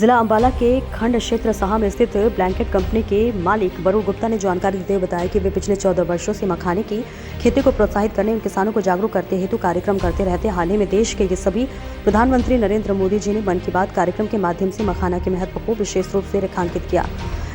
जिला अंबाला के खंड क्षेत्र साहा में स्थित ब्लैंकेट कंपनी के मालिक वरुण गुप्ता ने जानकारी देते हुए बताया कि वे पिछले 14 वर्षों से मखाने की खेती को प्रोत्साहित करने और किसानों को जागरूक करते हेतु कार्यक्रम करते रहते। हाल ही में देश के ये सभी प्रधानमंत्री नरेंद्र मोदी जी ने मन की बात कार्यक्रम के माध्यम से मखाना के महत्व को विशेष रूप से रेखांकित किया,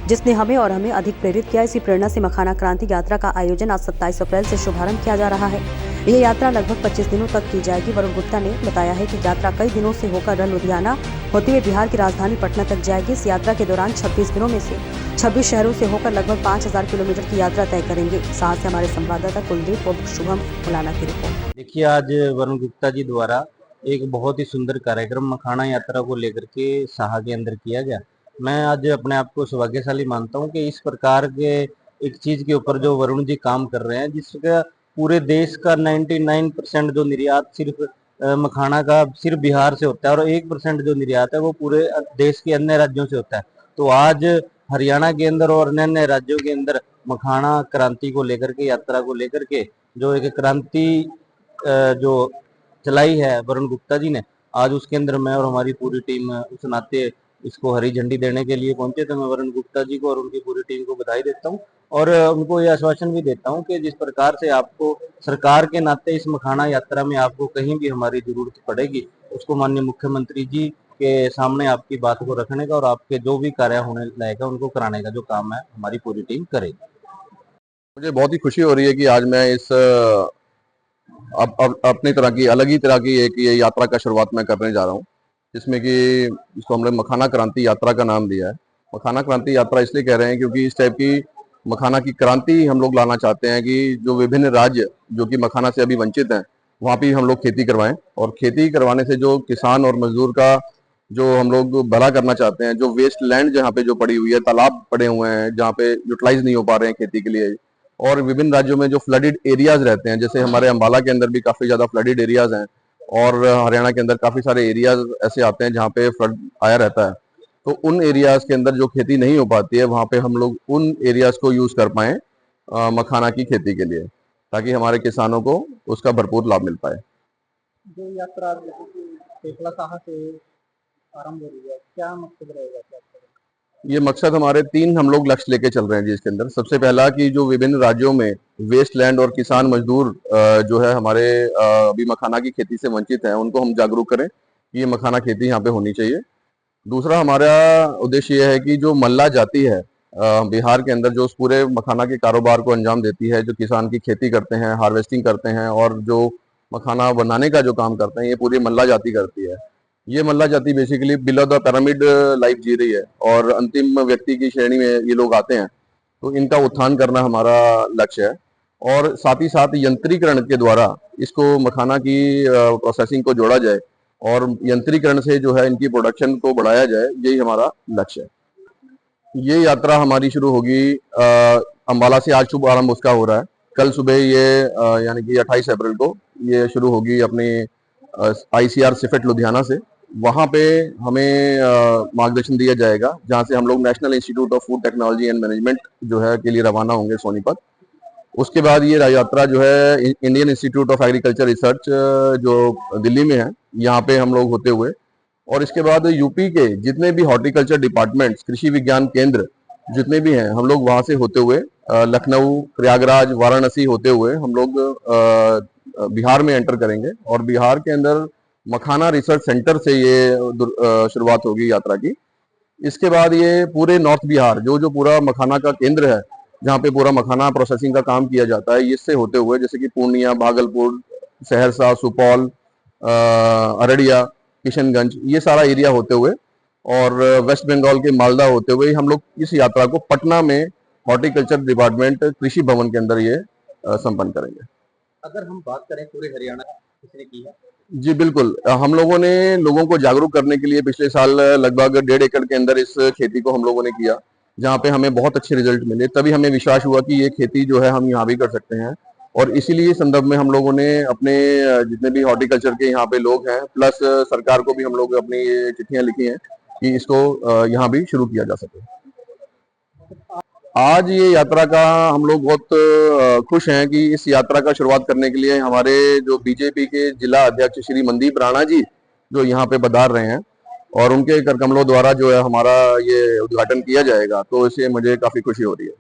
जिसने हमें अधिक प्रेरित किया। इसी प्रेरणा से मखाना क्रांति यात्रा का आयोजन आज 27 अप्रैल से शुभारंभ किया जा रहा है। यह यात्रा लगभग 25 दिनों तक की जाएगी। वरुण गुप्ता ने बताया है कि यात्रा कई दिनों से होकर लुधियाना होते हुए बिहार की राजधानी पटना तक जाएगी। इस यात्रा के दौरान 26 दिनों में से 26 शहरों से होकर लगभग 5000 किलोमीटर की यात्रा तय करेंगे। साथ से हमारे संवाददाता कुलदीप और शुभम मुलाना की रिपोर्ट। देखिए, आज वरुण गुप्ता जी द्वारा एक बहुत ही सुंदर कार्यक्रम मखाना यात्रा को लेकर के साहा के अंदर किया गया। मैं आज अपने आप को सौभाग्यशाली मानता हूं कि इस प्रकार के एक चीज के ऊपर जो वरुण जी काम कर रहे हैं, जिसका पूरे देश का 99% जो निर्यात सिर्फ मखाना का सिर्फ बिहार से होता है और 1% जो निर्यात है वो पूरे देश के अन्य राज्यों से होता है। तो आज हरियाणा के अंदर और अन्य अन्य राज्यों के अंदर मखाना क्रांति को लेकर के, यात्रा को लेकर के जो एक क्रांति जो चलाई है वरुण गुप्ता जी ने, आज उसके अंदर मैं और हमारी पूरी टीम उस नाते इसको हरी झंडी देने के लिए पहुंचे। तो मैं वरुण गुप्ता जी को और उनकी पूरी टीम को बधाई देता हूं और उनको ये आश्वासन भी देता हूं कि जिस प्रकार से आपको सरकार के नाते इस मखाना यात्रा में आपको कहीं भी हमारी जरूरत पड़ेगी, उसको माननीय मुख्यमंत्री जी के सामने आपकी बात को रखने का और आपके जो भी कार्य होने लायक है उनको कराने का जो काम है हमारी पूरी टीम करेगी। मुझे बहुत ही खुशी हो रही है कि आज मैं इस अपनी तरह की अलग ही तरह की एक ये यात्रा का शुरुआत मैं करने जा रहा हूँ, जिसमें कि इसको हमने मखाना क्रांति यात्रा का नाम दिया है। मखाना क्रांति यात्रा इसलिए कह रहे हैं क्योंकि इस टाइप की मखाना की क्रांति हम लोग लाना चाहते हैं कि जो विभिन्न राज्य जो कि मखाना से अभी वंचित हैं वहाँ भी हम लोग खेती करवाएं, और खेती करवाने से जो किसान और मजदूर का जो हम लोग भला करना चाहते हैं, जो वेस्ट लैंड जहाँ पे जो पड़ी हुई है, तालाब पड़े हुए हैं जहाँ पे यूटिलाइज नहीं हो पा रहे हैं खेती के लिए, और विभिन्न राज्यों में जो फ्लडेड एरियाज रहते हैं, जैसे हमारे अंबाला के अंदर भी काफी ज्यादा फ्लडेड एरियाज हैं और हरियाणा के अंदर काफी सारे एरियाज ऐसे आते हैं जहाँ पे फ्लड आया रहता है। तो उन एरियाज के अंदर जो खेती नहीं हो पाती है वहाँ पे हम लोग उन एरियाज को यूज कर पाए मखाना की खेती के लिए, ताकि हमारे किसानों को उसका भरपूर लाभ मिल पाए। जो यात्रा टेकला साहा से आरंभ हो रही है, क्या मकसद रहेगा? ये मकसद हमारे 3 हम लोग लक्ष्य लेके चल रहे हैं जी इसके अंदर। सबसे पहला कि जो विभिन्न राज्यों में वेस्ट लैंड और किसान मजदूर जो है हमारे अभी मखाना की खेती से वंचित हैं, उनको हम जागरूक करें कि ये मखाना खेती यहाँ पे होनी चाहिए। दूसरा हमारा उद्देश्य ये है कि जो मल्ला जाति है बिहार के अंदर, जो उस पूरे मखाना के कारोबार को अंजाम देती है, जो किसान की खेती करते हैं, हार्वेस्टिंग करते हैं और जो मखाना बनाने का जो काम करते हैं, ये पूरी मल्ला जाति करती है। ये मल्ला जाति basically below the pyramid life जी रही है और अंतिम व्यक्ति की श्रेणी में ये लोग आते हैं, तो इनका उत्थान करना हमारा लक्ष्य है। और साथ ही साथ यंत्रीकरण के द्वारा इसको मखाना की प्रोसेसिंग को जोड़ा जाए और यंत्रीकरण से जो है इनकी प्रोडक्शन को बढ़ाया जाए, यही हमारा लक्ष्य है। ये यात्रा हमारी शुरू होगी अंबाला से, आज शुभ आरंभ उसका हो रहा है। कल सुबह ये यानी कि 28 अप्रैल को ये शुरू होगी अपनी ICR सिफेट लुधियाना से। वहाँ पे हमें मार्गदर्शन दिया जाएगा, जहाँ से हम लोग national institute of food technology and management जो है के लिए रवाना होंगे सोनीपत। उसके बाद ये यात्रा जो है Indian institute of agriculture research जो दिल्ली में है, यहाँ पे हम लोग होते हुए, और इसके बाद यूपी के जितने भी हॉर्टिकल्चर डिपार्टमेंट्स, कृषि विज्ञान केंद्र जितने भी हैं, हम लोग वहाँ से होते हुए लखनऊ, प्रयागराज, वाराणसी होते हुए हम लोग बिहार में एंटर करेंगे और बिहार के अंदर मखाना रिसर्च सेंटर से ये शुरुआत होगी यात्रा की। इसके बाद ये पूरे नॉर्थ बिहार जो पूरा मखाना का केंद्र है, जहाँ पे पूरा मखाना प्रोसेसिंग का काम किया जाता है, इससे होते हुए जैसे कि पूर्णिया, भागलपुर, सहरसा, सुपौल, अररिया, किशनगंज, ये सारा एरिया होते हुए और वेस्ट बंगाल के मालदा होते हुए हम लोग इस यात्रा को पटना में हॉर्टिकल्चर डिपार्टमेंट कृषि भवन के अंदर ये संपन्न करेंगे। अगर हम बात करें पूरे हरियाणा किसने की है? जी बिल्कुल, हम लोगों ने लोगों को जागरूक करने के लिए पिछले साल लगभग 1.5 एकड़ के अंदर इस खेती को हम लोगों ने किया, जहाँ पे हमें बहुत अच्छे रिजल्ट मिले। तभी हमें विश्वास हुआ कि ये खेती जो है हम यहाँ भी कर सकते हैं, और इसीलिए संदर्भ में हम लोगों ने अपने जितने भी हॉर्टिकल्चर के यहाँ पे लोग हैं, प्लस सरकार को भी हम लोग अपनी ये चिट्ठियाँ लिखी हैं कि इसको यहाँ भी शुरू किया जा सके। आज ये यात्रा का हम लोग बहुत खुश हैं कि इस यात्रा का शुरुआत करने के लिए हमारे जो बीजेपी के जिला अध्यक्ष श्री मनदीप राणा जी जो यहाँ पे पधार रहे हैं, और उनके कर कमलों द्वारा जो है हमारा ये उद्घाटन किया जाएगा, तो इससे मुझे काफी खुशी हो रही है।